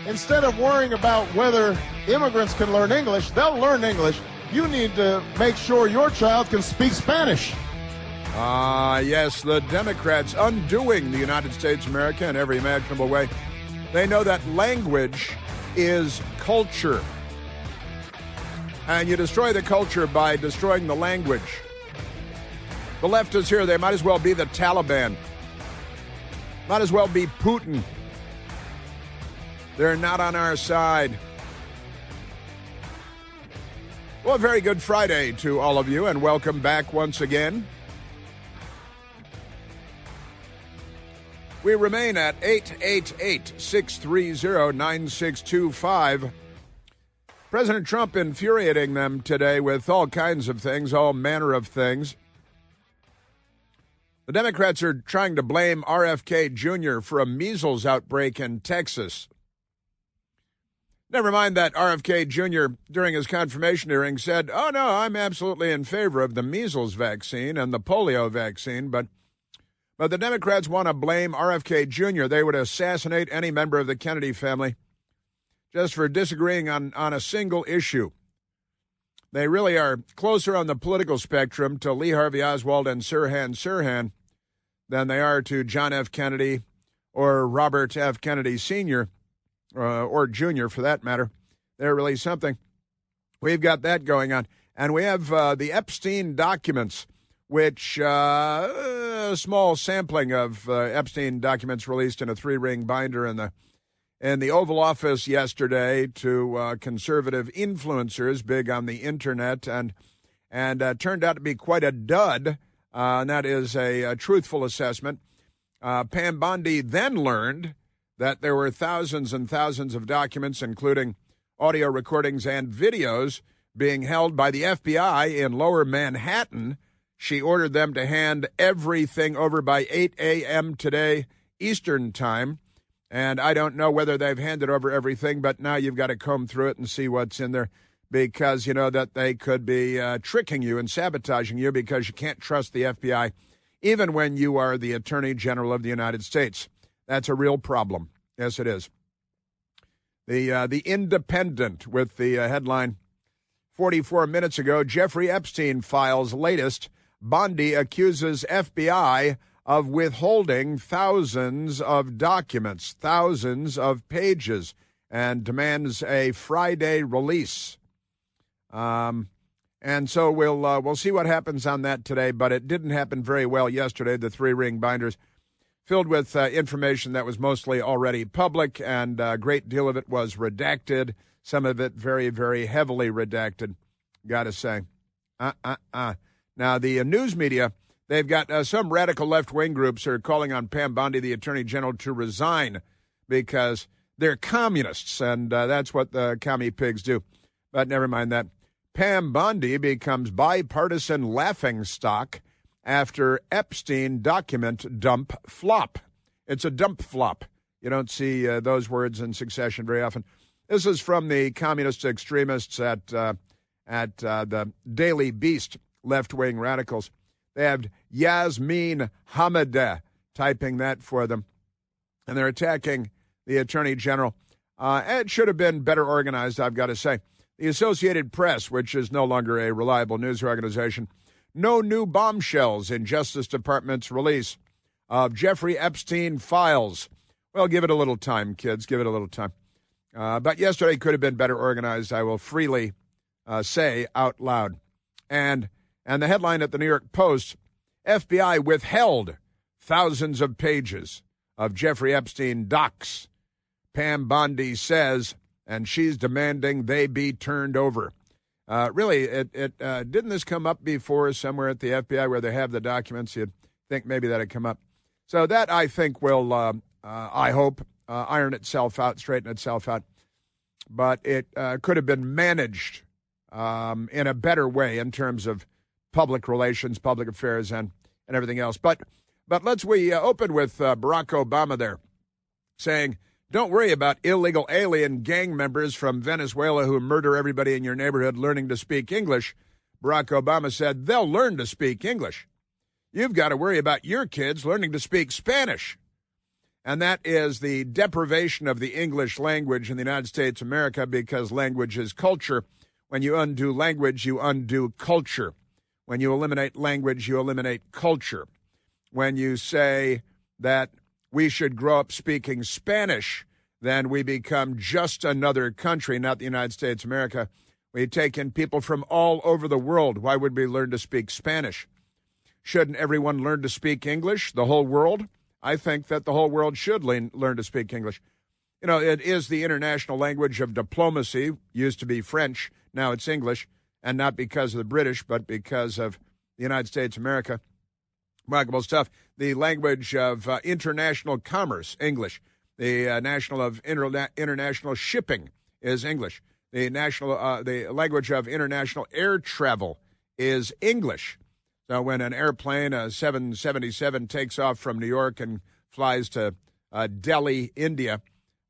instead of worrying about whether immigrants can learn English, they'll learn English. You need to make sure your child can speak Spanish. Yes, the Democrats undoing the United States of America in every imaginable way. They know that language is culture. And you destroy the culture by destroying the language. The left is here. They might as well be the Taliban. Might as well be Putin. They're not on our side. Well, a very good Friday to all of you, and welcome back once again. We remain at 888-630-9625. President Trump infuriating them today with all kinds of things, all manner of things. The Democrats are trying to blame RFK Jr. for a measles outbreak in Texas. Never mind that RFK Jr. during his confirmation hearing said, "Oh, no, I'm absolutely in favor of the measles vaccine and the polio vaccine," but the Democrats want to blame RFK Jr. They would assassinate any member of the Kennedy family just for disagreeing on a single issue. They really are closer on the political spectrum to Lee Harvey Oswald and Sirhan Sirhan than they are to John F. Kennedy or Robert F. Kennedy Sr., or Jr. for that matter. They're really something. We've got that going on. And we have the Epstein documents, which a small sampling of Epstein documents released in a 3-ring binder in the Oval Office yesterday to conservative influencers big on the internet, and turned out to be quite a dud. And that is a truthful assessment. Pam Bondi then learned that there were thousands and thousands of documents, including audio recordings and videos, being held by the FBI in Lower Manhattan. She ordered them to hand everything over by 8 a.m. today, Eastern Time. And I don't know whether they've handed over everything, but now you've got to comb through it and see what's in there, because you know that they could be tricking you and sabotaging you, because you can't trust the FBI, even when you are the Attorney General of the United States. That's a real problem. Yes, it is. The Independent with the headline, 44 minutes ago, Jeffrey Epstein files latest. Bondi accuses FBI of withholding thousands of documents, thousands of pages, and demands a Friday release. And so we'll see what happens on that today, but it didn't happen very well yesterday. The 3-ring binders filled with information that was mostly already public, and a great deal of it was redacted, some of it very, very heavily redacted, got to say. Now, the news media, they've got some radical left-wing groups are calling on Pam Bondi, the Attorney General, to resign because they're communists, and that's what the commie pigs do. But never mind that. Pam Bondi becomes bipartisan laughingstock after Epstein document dump flop. It's a dump flop. You don't see those words in succession very often. This is from the communist extremists at the Daily Beast, left-wing radicals. They have Yasmin Hamadeh typing that for them, and they're attacking the Attorney General. It should have been better organized, I've got to say. The Associated Press, which is no longer a reliable news organization, no new bombshells in Justice Department's release of Jeffrey Epstein files. Well, give it a little time, kids. Give it a little time. But yesterday could have been better organized, I will freely say out loud. And the headline at the New York Post, FBI withheld thousands of pages of Jeffrey Epstein docs. Pam Bondi says, and she's demanding they be turned over. Really, didn't this come up before somewhere at the FBI where they have the documents? You'd think maybe that had come up. So that, I think, will, I hope, iron itself out, straighten itself out. But it could have been managed in a better way in terms of public relations, public affairs, and everything else. But we open with Barack Obama there saying, don't worry about illegal alien gang members from Venezuela who murder everybody in your neighborhood learning to speak English. Barack Obama said, they'll learn to speak English. You've got to worry about your kids learning to speak Spanish. and that is the deprivation of the English language in the United States of America, because language is culture. When you undo language, you undo culture. When you eliminate language, you eliminate culture. When you say that we should grow up speaking Spanish, then we become just another country, not the United States of America. We take in people from all over the world. Why would we learn to speak Spanish? Shouldn't everyone learn to speak English, the whole world? I think that the whole world should learn to speak English. You know, it is the international language of diplomacy. Used to be French, now it's English, and not because of the British, but because of the United States of America. Remarkable stuff. The language of international commerce, English. The national of international shipping is English. The language of international air travel is English. So when an airplane, a 777, takes off from New York and flies to Delhi, India,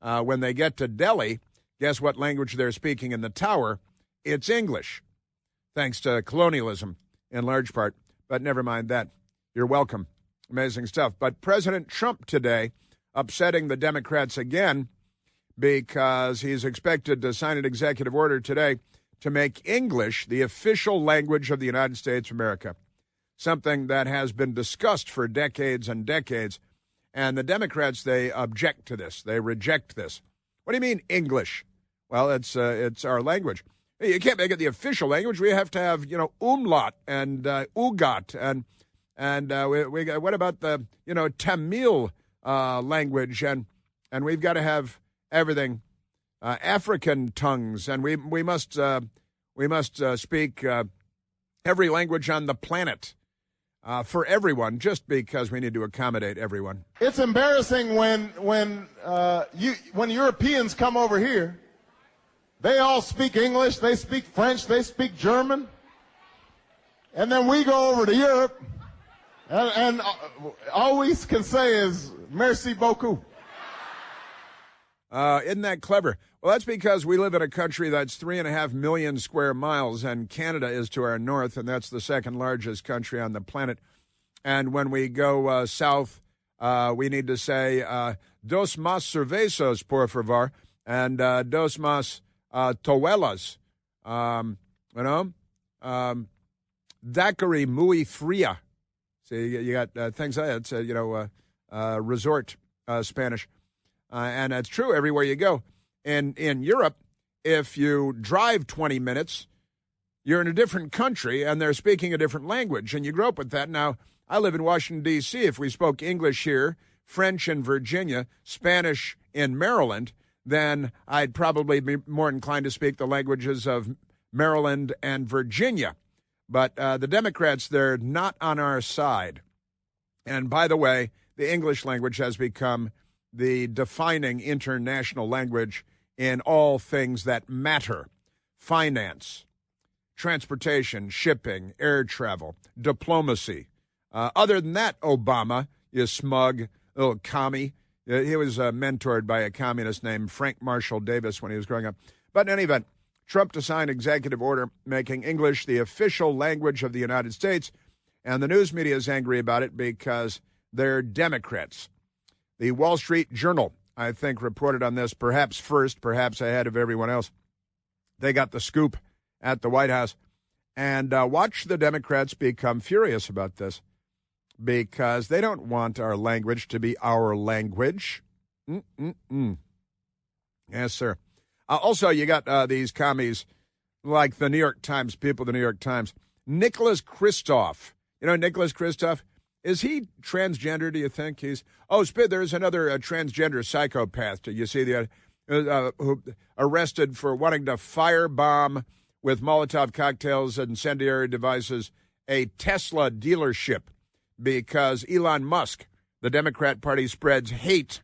when they get to Delhi, guess what language they're speaking in the tower? It's English, thanks to colonialism in large part. But never mind that. You're welcome. Amazing stuff. But President Trump today upsetting the Democrats again, because he's expected to sign an executive order today to make English the official language of the United States of America, something that has been discussed for decades and decades. And the Democrats, they object to this. They reject this. What do you mean English? Well, it's our language. You can't make it the official language. We have to have, umlaut and ugat and what about the Tamil language, and we've got to have everything, African tongues, and we must speak every language on the planet for everyone, just because we need to accommodate everyone. It's embarrassing when Europeans come over here. They all speak English, they speak French, they speak German, and then we go over to Europe, and all we can say is merci beaucoup. Isn't that clever? Well, that's because we live in a country that's 3.5 million square miles, and Canada is to our north, and that's the second largest country on the planet. And when we go south, we need to say dos más cervezas, por favor, and dos más toallas. Daiquiri muy fría. See, you got things like that. It's, resort Spanish. And it's true everywhere you go. In Europe, if you drive 20 minutes, you're in a different country, and they're speaking a different language, and you grow up with that. Now, I live in Washington, D.C. If we spoke English here, French in Virginia, Spanish in Maryland, then I'd probably be more inclined to speak the languages of Maryland and Virginia. But the Democrats, they're not on our side. And by the way, the English language has become the defining international language in all things that matter: finance, transportation, shipping, air travel, diplomacy. Other than that, Obama, you smug little commie. He was mentored by a communist named Frank Marshall Davis when he was growing up. But in any event, Trump to sign executive order making English the official language of the United States, and the news media is angry about it because they're Democrats. The Wall Street Journal, I think, reported on this perhaps first, perhaps ahead of everyone else. They got the scoop at the White House. And watch the Democrats become furious about this, because they don't want our language to be our language. Yes, sir. Also, you got these commies like the New York Times, people of the New York Times. Nicholas Kristof. You know Nicholas Kristof? Is he transgender, do you think? There's another transgender psychopath. Do you see who arrested for wanting to firebomb with Molotov cocktails and incendiary devices a Tesla dealership because Elon Musk, the Democrat Party, spreads hate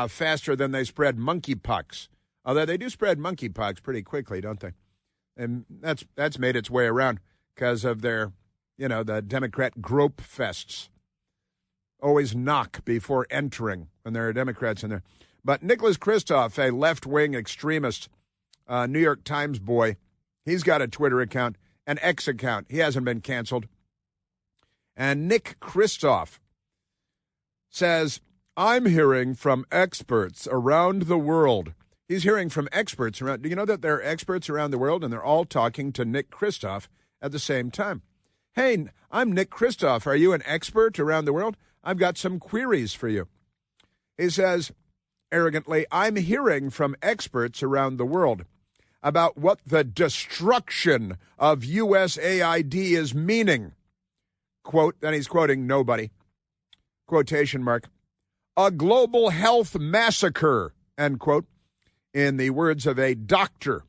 faster than they spread monkeypox. Although they do spread monkeypox pretty quickly, don't they? And that's made its way around because of their, the Democrat grope fests. Always knock before entering when there are Democrats in there. But Nicholas Kristof, a left-wing extremist New York Times boy, he's got a Twitter account, an X account. He hasn't been canceled. And Nick Kristof says, I'm hearing from experts around the world. He's hearing from experts around. Do you know that there are experts around the world and they're all talking to Nick Kristof at the same time? Hey, I'm Nick Kristof. Are you an expert around the world? I've got some queries for you. He says arrogantly, I'm hearing from experts around the world about what the destruction of USAID is meaning. Quote, then he's quoting nobody. Quotation mark. A global health massacre, end quote, in the words of a doctor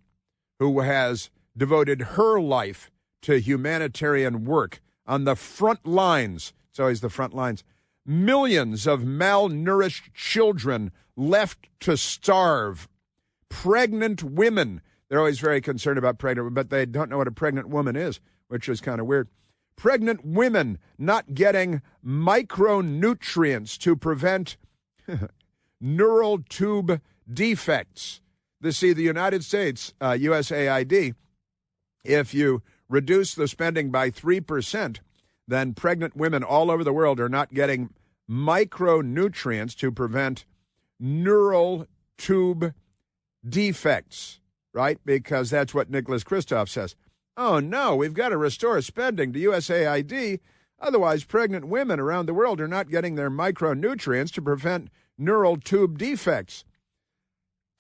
who has devoted her life to humanitarian work on the front lines. It's always the front lines. Millions of malnourished children left to starve. Pregnant women. They're always very concerned about pregnant women, but they don't know what a pregnant woman is, which is kind of weird. Pregnant women not getting micronutrients to prevent neural tube defects. The United States, USAID, if you reduce the spending by 3%, then pregnant women all over the world are not getting micronutrients to prevent neural tube defects, right? Because that's what Nicholas Kristof says. Oh, no, we've got to restore spending to USAID. Otherwise, pregnant women around the world are not getting their micronutrients to prevent neural tube defects.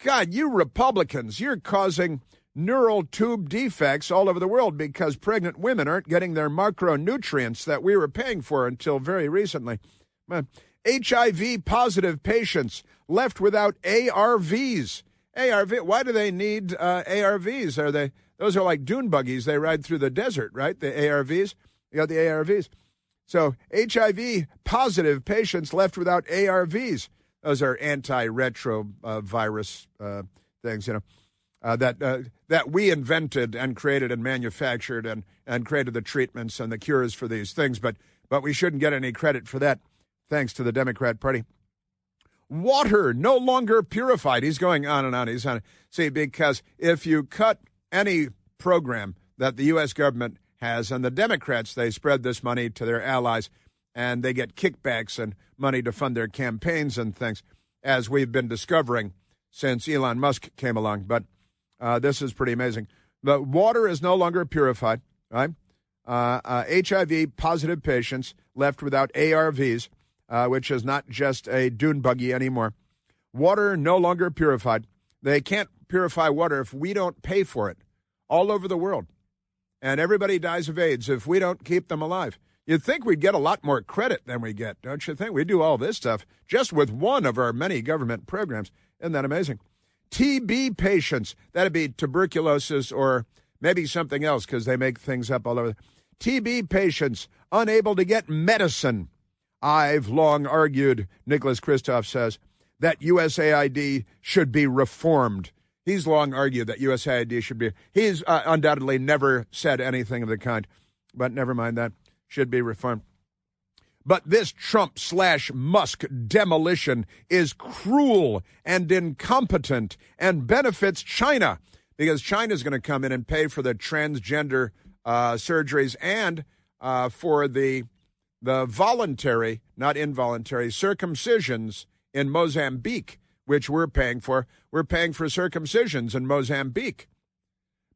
God, you Republicans, you're causing neural tube defects all over the world because pregnant women aren't getting their micronutrients that we were paying for until very recently. HIV-positive patients left without ARVs. Why do they need ARVs? Those are like dune buggies. They ride through the desert, right? The ARVs. You got the ARVs. So HIV-positive patients left without ARVs. Those are anti-retrovirus things, that we invented and created and manufactured and created the treatments and the cures for these things. But we shouldn't get any credit for that, thanks to the Democrat Party. Water no longer purified. He's going on and on. See, because if you cut any program that the U.S. government has, and the Democrats, they spread this money to their allies, and they get kickbacks and money to fund their campaigns and things, as we've been discovering since Elon Musk came along. But this is pretty amazing. The water is no longer purified, right? HIV-positive patients left without ARVs, which is not just a dune buggy anymore. Water no longer purified. They can't purify water if we don't pay for it all over the world. And everybody dies of AIDS if we don't keep them alive. You'd think we'd get a lot more credit than we get, don't you think? We do all this stuff just with one of our many government programs. Isn't that amazing? TB patients, that'd be tuberculosis or maybe something else because they make things up all over. TB patients unable to get medicine. I've long argued, Nicholas Kristof says, that USAID should be reformed. He's long argued that USAID should be. He's undoubtedly never said anything of the kind, but never mind that. Should be reformed. But this Trump/Musk demolition is cruel and incompetent and benefits China because China's going to come in and pay for the transgender surgeries and for the voluntary, not involuntary, circumcisions in Mozambique, which we're paying for. We're paying for circumcisions in Mozambique.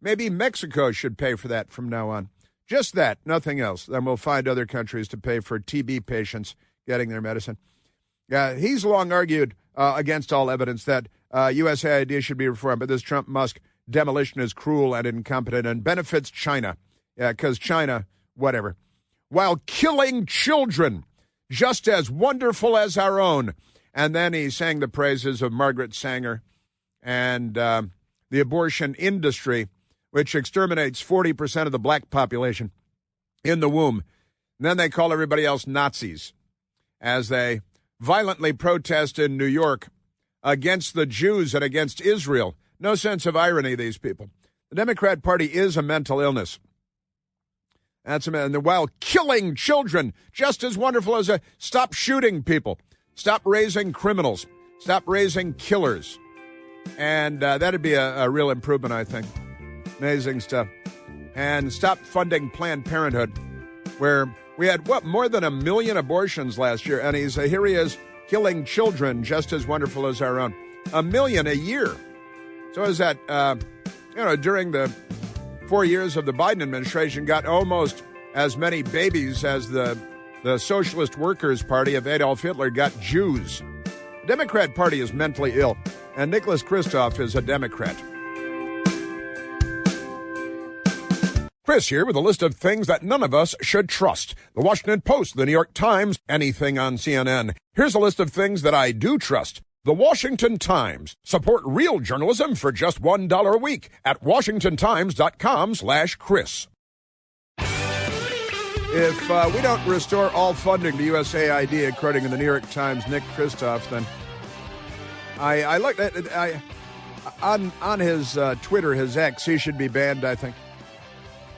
Maybe Mexico should pay for that from now on. Just that, nothing else. Then we'll find other countries to pay for TB patients getting their medicine. He's long argued against all evidence that USAID should be reformed, but this Trump-Musk demolition is cruel and incompetent and benefits China. Because China, whatever. While killing children, just as wonderful as our own. And then he sang the praises of Margaret Sanger and the abortion industry, which exterminates 40% of the black population in the womb. And then they call everybody else Nazis as they violently protest in New York against the Jews and against Israel. No sense of irony, these people. The Democrat Party is a mental illness. That's and while killing children, just as wonderful as stop shooting people, stop raising criminals, stop raising killers. And that'd be a real improvement, I think. Amazing stuff. And stop funding Planned Parenthood, where we had, more than 1 million abortions last year. And here he is killing children just as wonderful as our own. 1 million a year. So is that, during the 4 years of the Biden administration, got almost as many babies as the Socialist Workers' Party of Adolf Hitler got Jews. The Democrat Party is mentally ill, and Nicholas Kristof is a Democrat. Chris here with a list of things that none of us should trust. The Washington Post, the New York Times, anything on CNN. Here's a list of things that I do trust. The Washington Times. Support real journalism for just $1 a week at washingtontimes.com/Chris. If we don't restore all funding to USAID, according to the New York Times' Nick Kristof, then I looked at it. On his Twitter, his X, he should be banned, I think.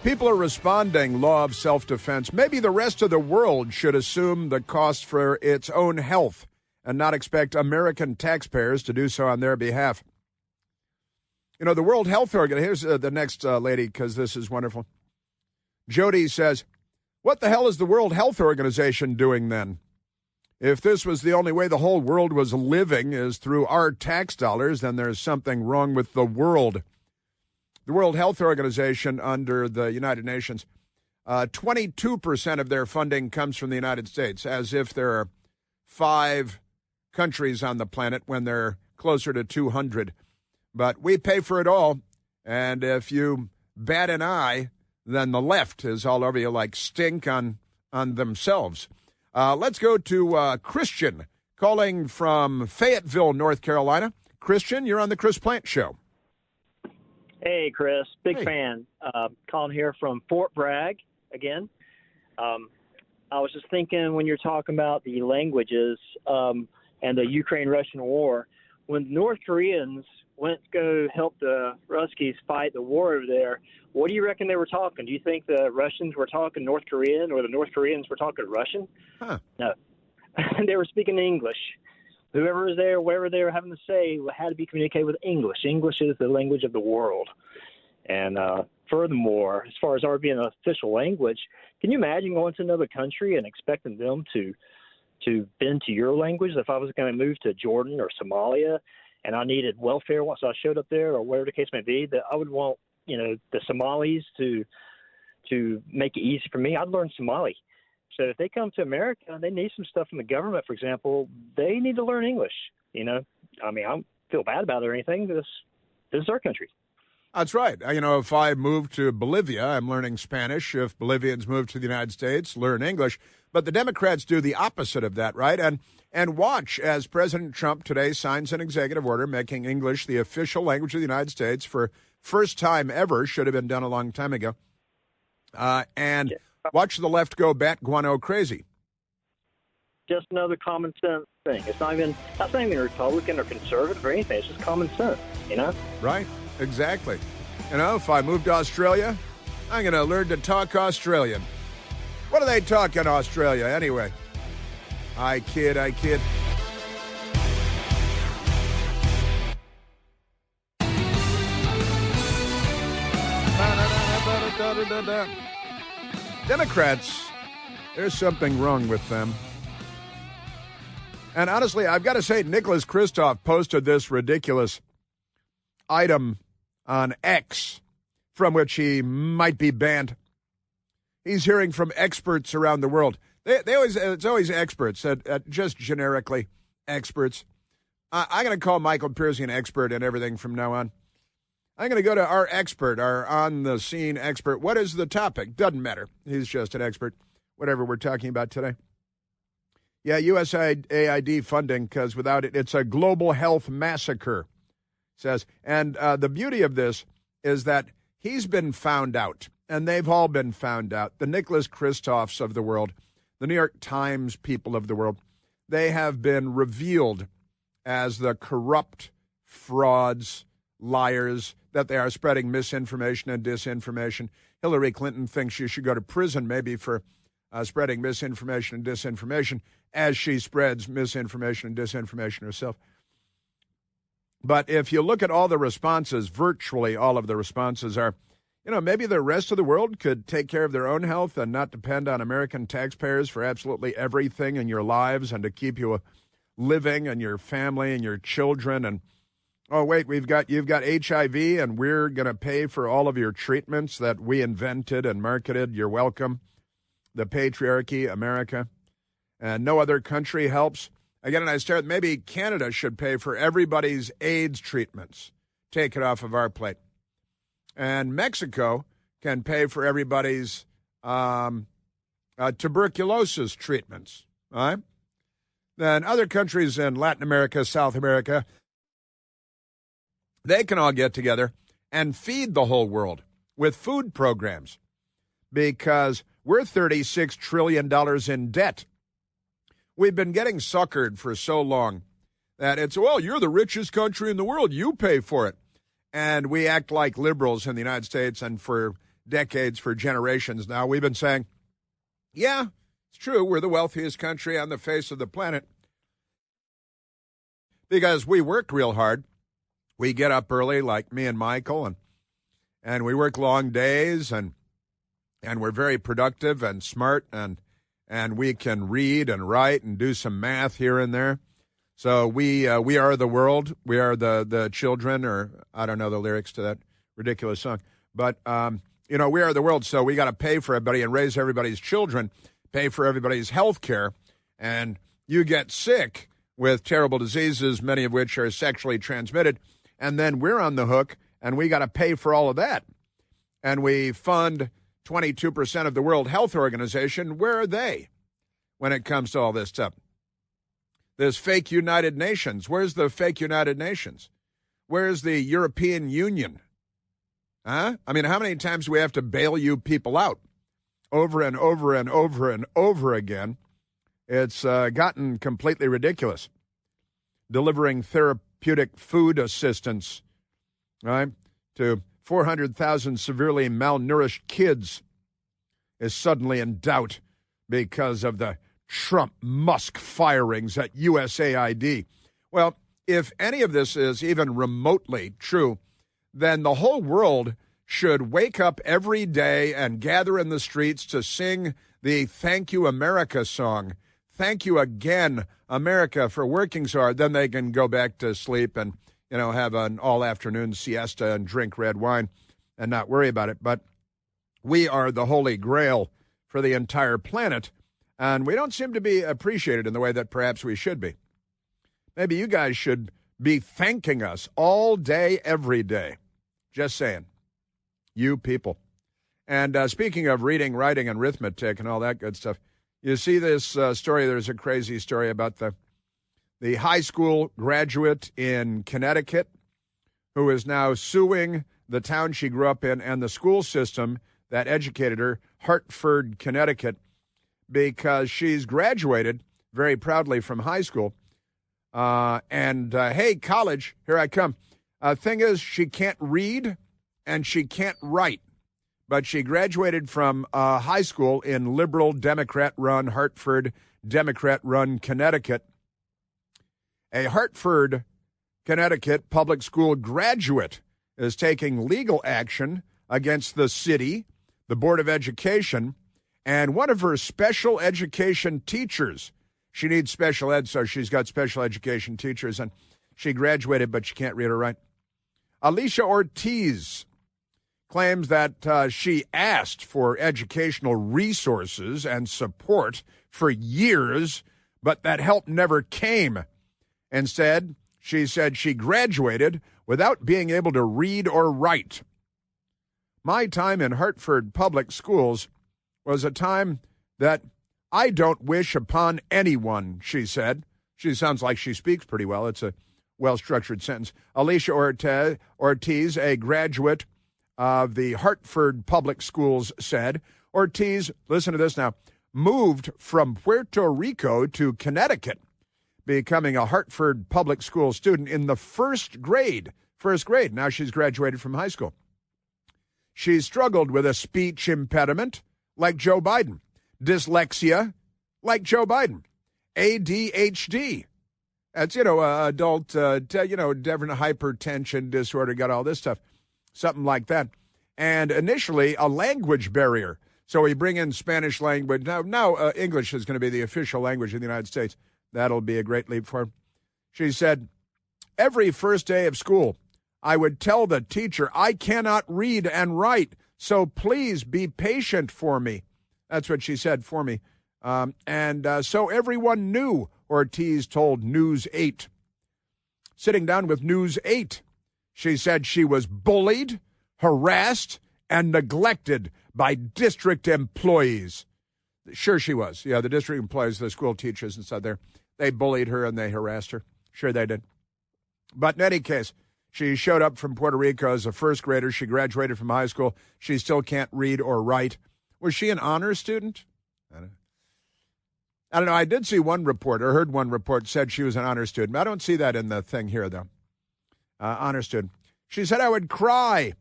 People are responding, law of self-defense. Maybe the rest of the world should assume the cost for its own health and not expect American taxpayers to do so on their behalf. You know, the World Health Organization, here's the next lady, because this is wonderful. Jody says, what the hell is the World Health Organization doing then? If this was the only way the whole world was living is through our tax dollars, then there's something wrong with the world. The World Health Organization under the United Nations, 22% of their funding comes from the United States, as if there are 5 countries on the planet when they're closer to 200. But we pay for it all, and if you bat an eye, then the left is all over you like stink on themselves. Let's go to Christian, calling from Fayetteville, North Carolina. Christian, you're on the Chris Plante Show. Hey, Chris. Big Hey. fan. Calling here from Fort Bragg again. I was just thinking when you're talking about the languages and the Ukraine-Russian war, when North Koreans went to go help the Ruskies fight the war over there, what do you reckon they were talking? Do you think the Russians were talking North Korean or the North Koreans were talking Russian? Huh. No. They were speaking English. Whoever was there, wherever they were having to say, had to be communicated with English. English is the language of the world. And furthermore, as far as our being an official language, can you imagine going to another country and expecting them to bend to your language? If I was going to move to Jordan or Somalia and I needed welfare once I showed up there or whatever the case may be, that I would want, the Somalis to make it easy for me. I'd learn Somali. So if they come to America and they need some stuff from the government, for example, they need to learn English. I don't feel bad about it or anything. This is our country. That's right. If I move to Bolivia, I'm learning Spanish. If Bolivians move to the United States, learn English. But the Democrats do the opposite of that, right? And watch as President Trump today signs an executive order making English the official language of the United States for first time ever. Should have been done a long time ago. And watch the left go bat guano crazy. Just another common sense thing. It's not even Republican or conservative or anything. It's just common sense, Right, exactly. If I move to Australia, I'm going to learn to talk Australian. What do they talk in Australia anyway? I kid. Democrats, there's something wrong with them. And honestly, I've got to say, Nicholas Kristof posted this ridiculous item on X from which he might be banned. He's hearing from experts around the world. It's always experts, just generically experts. I'm going to call Michael Piercy an expert and everything from now on. I'm going to go to our expert, our on-the-scene expert. What is the topic? Doesn't matter. He's just an expert, whatever we're talking about today. Yeah, USAID funding, because without it, it's a global health massacre, says. And the beauty of this is that he's been found out, and they've all been found out. The Nicholas Kristofs of the world, the New York Times people of the world, they have been revealed as the corrupt frauds, liars, that they are spreading misinformation and disinformation. Hillary Clinton thinks she should go to prison maybe for spreading misinformation and disinformation as she spreads misinformation and disinformation herself. But if you look at all the responses, virtually all of the responses are, maybe the rest of the world could take care of their own health and not depend on American taxpayers for absolutely everything in your lives and to keep you living and your family and your children. And, oh, wait, you've got HIV, and we're going to pay for all of your treatments that we invented and marketed. You're welcome. The patriarchy, America. And no other country helps. Again, and I started, maybe Canada should pay for everybody's AIDS treatments. Take it off of our plate. And Mexico can pay for everybody's tuberculosis treatments. All right? Then other countries in Latin America, South America, they can all get together and feed the whole world with food programs because we're $36 trillion in debt. We've been getting suckered for so long that it's, well, you're the richest country in the world. You pay for it. And we act like liberals in the United States, and for decades, for generations now, we've been saying, yeah, it's true, we're the wealthiest country on the face of the planet because we work real hard. We get up early, like me and Michael, and we work long days, and we're very productive and smart, and we can read and write and do some math here and there. So we are the world. We are the children, or I don't know the lyrics to that ridiculous song. But, we are the world, so we got to pay for everybody and raise everybody's children, pay for everybody's health care, and you get sick with terrible diseases, many of which are sexually transmitted, and then we're on the hook, and we got to pay for all of that. And we fund 22% of the World Health Organization. Where are they when it comes to all this stuff? This fake United Nations. Where's the fake United Nations? Where's the European Union? Huh? I mean, how many times do we have to bail you people out? Over and over and over and over again. It's gotten completely ridiculous. Delivering therapeutic food assistance, right, to 400,000 severely malnourished kids is suddenly in doubt because of the Trump-Musk firings at USAID. Well, if any of this is even remotely true, then the whole world should wake up every day and gather in the streets to sing the Thank You America song. Thank you again, America, for working so hard. Then they can go back to sleep and, have an all-afternoon siesta and drink red wine and not worry about it. But we are the holy grail for the entire planet, and we don't seem to be appreciated in the way that perhaps we should be. Maybe you guys should be thanking us all day, every day. Just saying. You people. And speaking of reading, writing, and arithmetic and all that good stuff, you see this story, there's a crazy story about the high school graduate in Connecticut who is now suing the town she grew up in and the school system that educated her, Hartford, Connecticut, because she's graduated very proudly from high school. Hey, college, here I come. Thing is, she can't read and she can't write, but she graduated from high school in liberal Democrat-run Hartford, Democrat-run Connecticut. A Hartford, Connecticut public school graduate is taking legal action against the city, the Board of Education, and one of her special education teachers. She needs special ed, so she's got special education teachers, and she graduated, but she can't read or write. Alicia Ortiz claims that she asked for educational resources and support for years, but that help never came. Instead, she said she graduated without being able to read or write. My time in Hartford public schools was a time that I don't wish upon anyone, she said. She sounds like she speaks pretty well. It's a well-structured sentence. Alicia Ortiz, a graduate of the Hartford Public Schools, said. Ortiz, listen to this now, moved from Puerto Rico to Connecticut, becoming a Hartford Public School student in the first grade. Now she's graduated from high school. She struggled with a speech impediment like Joe Biden, dyslexia like Joe Biden, ADHD. That's, adult, different hypertension disorder, got all this stuff, something like that. And initially, a language barrier. So we bring in Spanish language. Now English is going to be the official language in the United States. That'll be a great leap for him. She said, every first day of school, I would tell the teacher, I cannot read and write, so please be patient for me. That's what she said, for me. So everyone knew, Ortiz told News 8. Sitting down with News 8, she said she was bullied, harassed, and neglected by district employees. Sure she was. Yeah, the district employees, the school teachers and stuff there, they bullied her and they harassed her. Sure they did. But in any case, she showed up from Puerto Rico as a first grader. She graduated from high school. She still can't read or write. Was she an honor student? I don't know. I did see one report, or heard one report said she was an honor student. I don't see that in the thing here, though. Honor student. She said, I would cry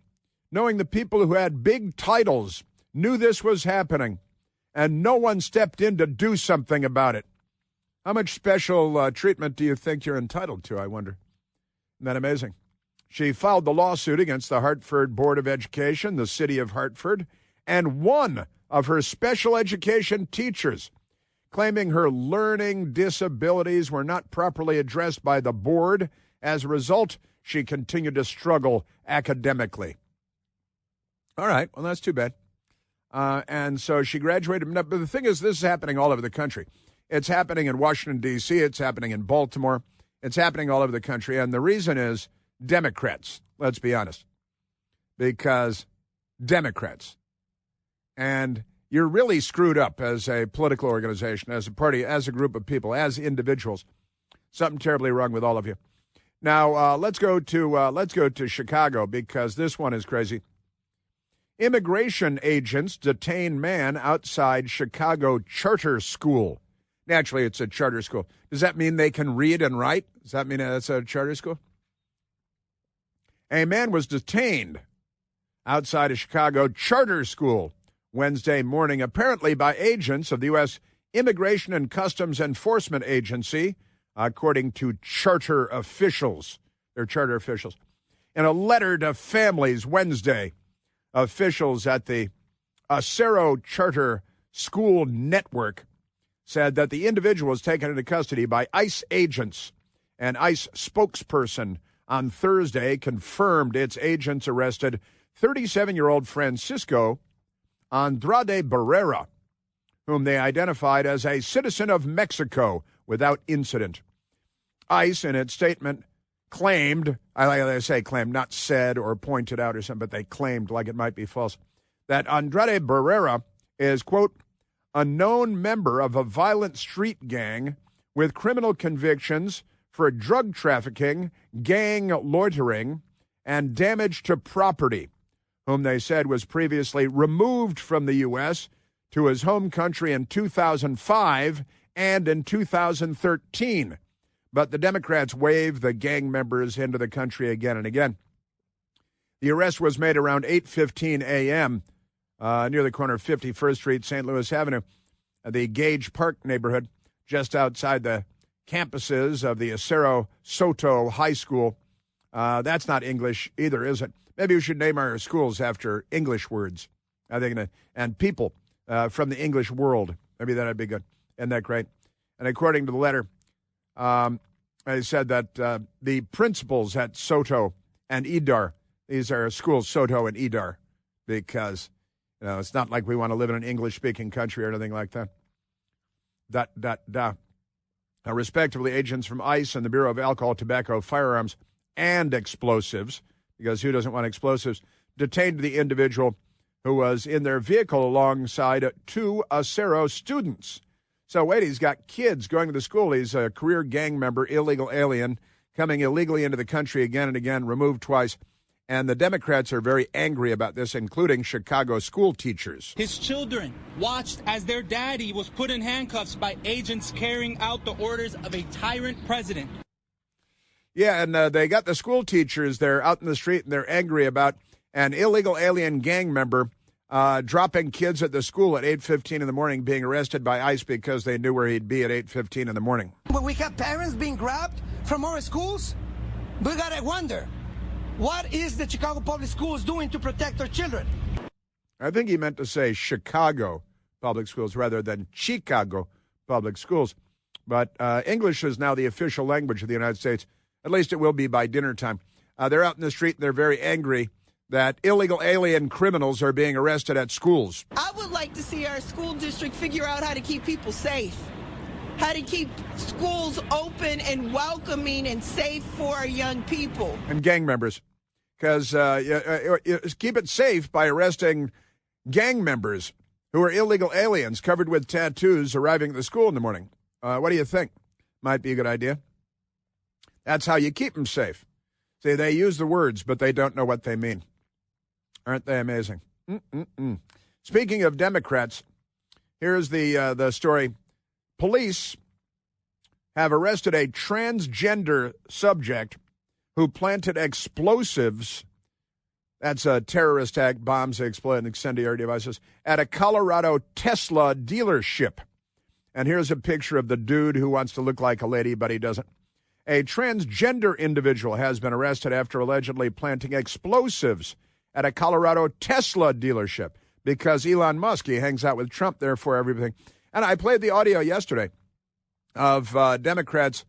knowing the people who had big titles knew this was happening, and no one stepped in to do something about it. How much special treatment do you think you're entitled to, I wonder? Isn't that amazing? She filed the lawsuit against the Hartford Board of Education, the city of Hartford, and one of her special education teachers, claiming her learning disabilities were not properly addressed by the board. As a result, she continued to struggle academically. All right, well, that's too bad. And so she graduated. But the thing is, this is happening all over the country. It's happening in Washington, D.C. It's happening in Baltimore. It's happening all over the country. And the reason is Democrats, let's be honest, because Democrats. And you're really screwed up as a political organization, as a party, as a group of people, as individuals. Something terribly wrong with all of you. Now, let's go to Chicago, because this one is crazy. Immigration agents detain man outside Chicago charter school. Naturally, it's a charter school. Does that mean they can read and write? Does that mean that's a charter school? A man was detained outside a Chicago charter school Wednesday morning, apparently by agents of the U.S. Immigration and Customs Enforcement Agency, according to charter officials. They're charter officials. In a letter to families Wednesday, officials at the Acero Charter School Network said that the individual was taken into custody by ICE agents. An ICE spokesperson on Thursday confirmed its agents arrested 37-year-old Francisco Andrade Barrera, whom they identified as a citizen of Mexico without incident. ICE, in its statement, claimed, I like to say claimed, not said or pointed out or something, but they claimed, like it might be false, that Andrade Barrera is, quote, a known member of a violent street gang with criminal convictions for drug trafficking, gang loitering, and damage to property, whom they said was previously removed from the U.S. to his home country in 2005 and in 2013. But the Democrats waved the gang members into the country again and again. The arrest was made around 8:15 a.m. Near the corner of 51st Street, St. Louis Avenue, the Gage Park neighborhood, just outside the campuses of the Acero Soto High School. That's not English either, is it? Maybe we should name our schools after English words, I think, and people from the English world. Maybe that'd be good. Isn't that great? And according to the letter, I said that the principals at Soto and Edar, these are schools, Soto and Edar, because it's not like we want to live in an English-speaking country or anything like that. Respectively, agents from ICE and the Bureau of Alcohol, Tobacco, Firearms, and Explosives, because who doesn't want explosives, detained the individual who was in their vehicle alongside two Acero students. So wait, he's got kids going to the school. He's a career gang member, illegal alien, coming illegally into the country again and again, removed twice. And the Democrats are very angry about this, including Chicago school teachers. His children watched as their daddy was put in handcuffs by agents carrying out the orders of a tyrant president. Yeah, and they got the school teachers there out in the street, and they're angry about an illegal alien gang member dropping kids at the school at 8:15 in the morning, being arrested by ICE because they knew where he'd be at 8:15 in the morning. When we have parents being grabbed from our schools, we gotta wonder, what is the Chicago Public Schools doing to protect our children? I think he meant to say Chicago Public Schools rather than Chicago Public Schools. But English is now the official language of the United States. At least it will be by dinner time. They're out in the street, and they're very angry that illegal alien criminals are being arrested at schools. I would like to see our school district figure out how to keep people safe, how to keep schools open and welcoming and safe for our young people. And gang members. Because keep it safe by arresting gang members who are illegal aliens covered with tattoos arriving at the school in the morning. What do you think? Might be a good idea. That's how you keep them safe. See, they use the words, but they don't know what they mean. Aren't they amazing? Speaking of Democrats, here's the story. Police have arrested a transgender subject who planted explosives, that's a terrorist act, bombs, explode, incendiary devices, at a Colorado Tesla dealership. And here's a picture of the dude who wants to look like a lady, but he doesn't. A transgender individual has been arrested after allegedly planting explosives at a Colorado Tesla dealership because Elon Musk, he hangs out with Trump, therefore everything. And I played the audio yesterday of Democrats.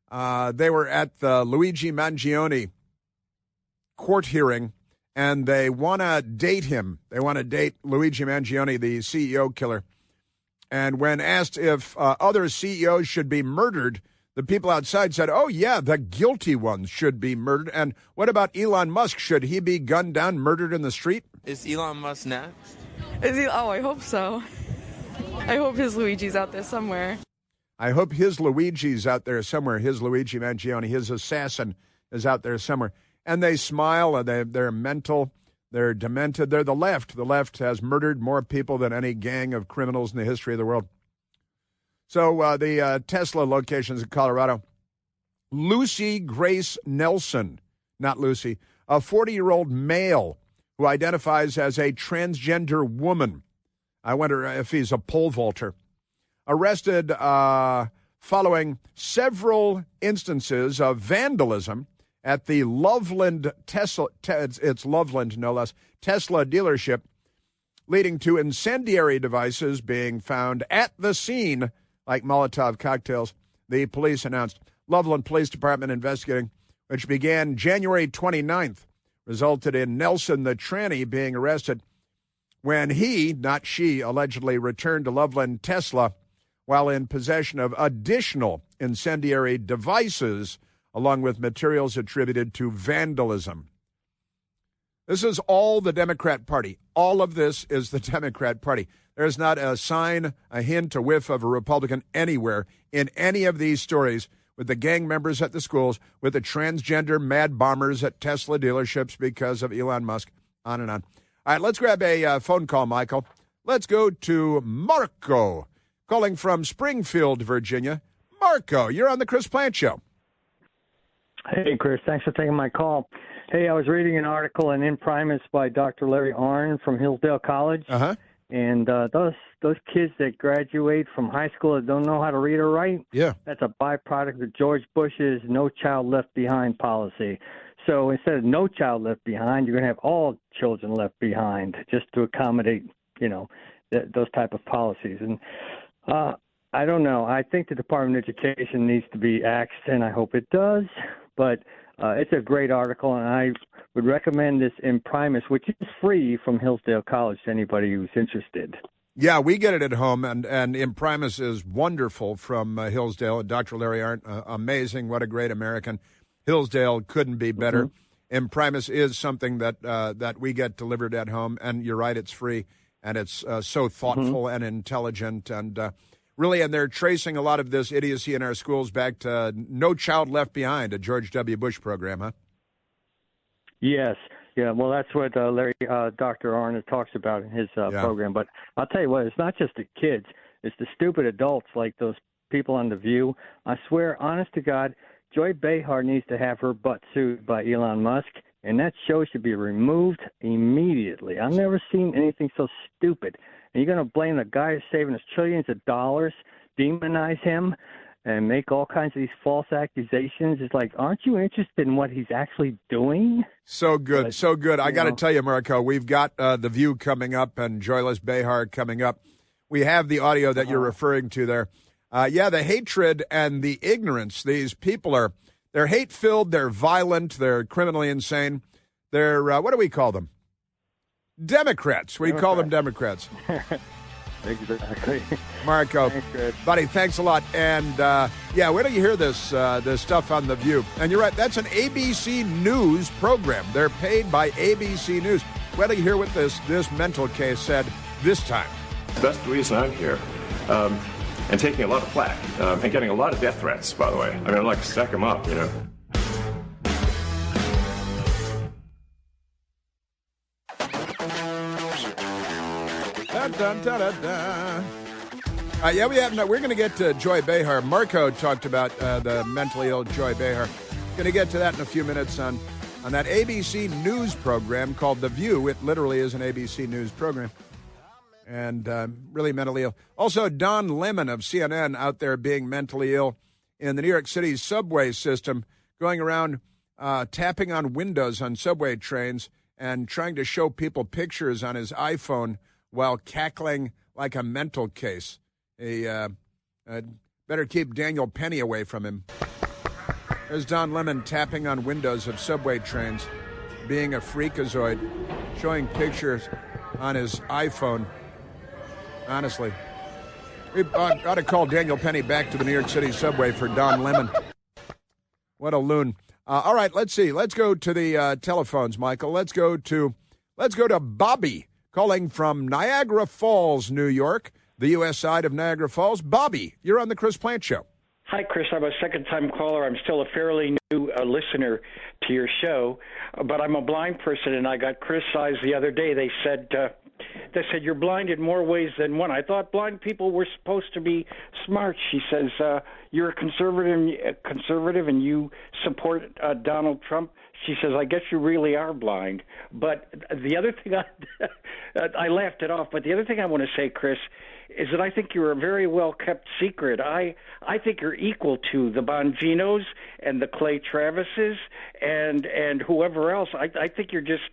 They were at the Luigi Mangione court hearing, and they want to date him. They want to date Luigi Mangione, the CEO killer. And when asked if other CEOs should be murdered, the people outside said, oh, yeah, the guilty ones should be murdered. And what about Elon Musk? Should he be gunned down, murdered in the street? Is Elon Musk next? Oh, I hope so. I hope his Luigi's out there somewhere. I hope his Luigi's out there somewhere. His Luigi Mangione, his assassin, is out there somewhere. And they smile, and they're mental, they're demented. They're the left. The left has murdered more people than any gang of criminals in the history of the world. So the Tesla locations in Colorado. Lucy Grace Nelson, not Lucy, a 40-year-old male who identifies as a transgender woman. I wonder if he's a pole vaulter. Arrested following several instances of vandalism at the Loveland Tesla, it's Loveland no less, Tesla dealership, leading to incendiary devices being found at the scene like Molotov cocktails, the police announced. Loveland Police Department investigating, which began January 29th, resulted in Nelson the tranny being arrested when he, not she, allegedly returned to Loveland Tesla while in possession of additional incendiary devices along with materials attributed to vandalism. This is all the Democrat Party. All of this is the Democrat Party. There's not a sign, a hint, a whiff of a Republican anywhere in any of these stories with the gang members at the schools, with the transgender mad bombers at Tesla dealerships because of Elon Musk, on and on. All right, let's grab a phone call, Michael. Let's go to Marco, calling from Springfield, Virginia. Marco, you're on the Chris Plante Show. Hey, Chris. Thanks for taking my call. Hey, I was reading an article in Imprimis by Dr. Larry Arnn from Hillsdale College. Uh-huh. And those kids that graduate from high school that don't know how to read or write, yeah, that's a byproduct of George Bush's No Child Left Behind policy. So instead of no child left behind, you're going to have all children left behind just to accommodate, those type of policies. And I don't know. I think the Department of Education needs to be axed, and I hope it does. But it's a great article, and I would recommend this Imprimis, which is free from Hillsdale College to anybody who's interested. Yeah, we get it at home, and Imprimis is wonderful from Hillsdale. Dr. Larry Arnn, amazing. What a great American. Hillsdale couldn't be better. Mm-hmm. Imprimis is something that we get delivered at home, and you're right, it's free, and it's so thoughtful and intelligent, and really, and they're tracing a lot of this idiocy in our schools back to No Child Left Behind, a George W. Bush program, huh? Yes. Yeah, well, that's what Dr. Arnn talks about in his program. But I'll tell you what, it's not just the kids. It's the stupid adults like those people on The View. I swear, honest to God, Joy Behar needs to have her butt sued by Elon Musk, and that show should be removed immediately. I've never seen anything so stupid. And you're going to blame the guy who's saving us trillions of dollars, demonize him, and make all kinds of these false accusations. It's like, aren't you interested in what he's actually doing? So good, but, so good. I got to tell you, Marco, we've got The View coming up and Joyless Behar coming up. We have the audio that you're referring to there. The hatred and the ignorance. These people they're hate-filled, they're violent, they're criminally insane. They're, what do we call them? Democrats. We call them Democrats. Exactly. Marco, thanks, buddy, thanks a lot. And, wait till you hear this stuff on The View. And you're right, that's an ABC News program. They're paid by ABC News. Wait till you hear what this mental case said this time. That's the reason I'm here. And taking a lot of flack. And getting a lot of death threats, by the way. I mean, I'd like to stack them up, you know. Dun, dun, dun, dun. We're going to get to Joy Behar. Marco talked about the mentally ill Joy Behar. Going to get to that in a few minutes on that ABC News program called The View. It literally is an ABC News program. And really mentally ill. Also, Don Lemon of CNN out there being mentally ill in the New York City subway system, going around tapping on windows on subway trains and trying to show people pictures on his iPhone while cackling like a mental case. Better keep Daniel Penny away from him. There's Don Lemon tapping on windows of subway trains, being a freakazoid, showing pictures on his iPhone. Honestly. We ought to call Daniel Penny back to the New York City subway for Don Lemon. What a loon. All right, let's see. Let's go to the telephones, Michael. Let's go to Bobby, calling from Niagara Falls, New York, the U.S. side of Niagara Falls. Bobby, you're on the Chris Plante Show. Hi, Chris. I'm a second-time caller. I'm still a fairly new listener to your show, but I'm a blind person, and I got criticized the other day. They said you're blind in more ways than one. I thought blind people were supposed to be smart. She says you're a conservative, and you support Donald Trump. She says, I guess you really are blind. But the other thing, I laughed it off, but the other thing I want to say, Chris, is that I think you're a very well-kept secret. I think you're equal to the Bonginos and the Clay Travises and whoever else. I think you're just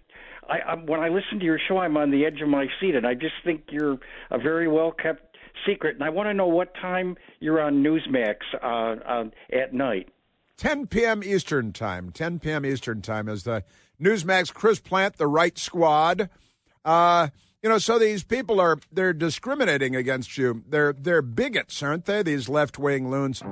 when I listen to your show, I'm on the edge of my seat, and I just think you're a very well-kept secret. And I want to know what time you're on Newsmax at night. 10 p.m. Eastern Time. 10 p.m. Eastern Time is the Newsmax Chris Plante, the right squad. So these people they're discriminating against you. They're bigots, aren't they? These left-wing loons.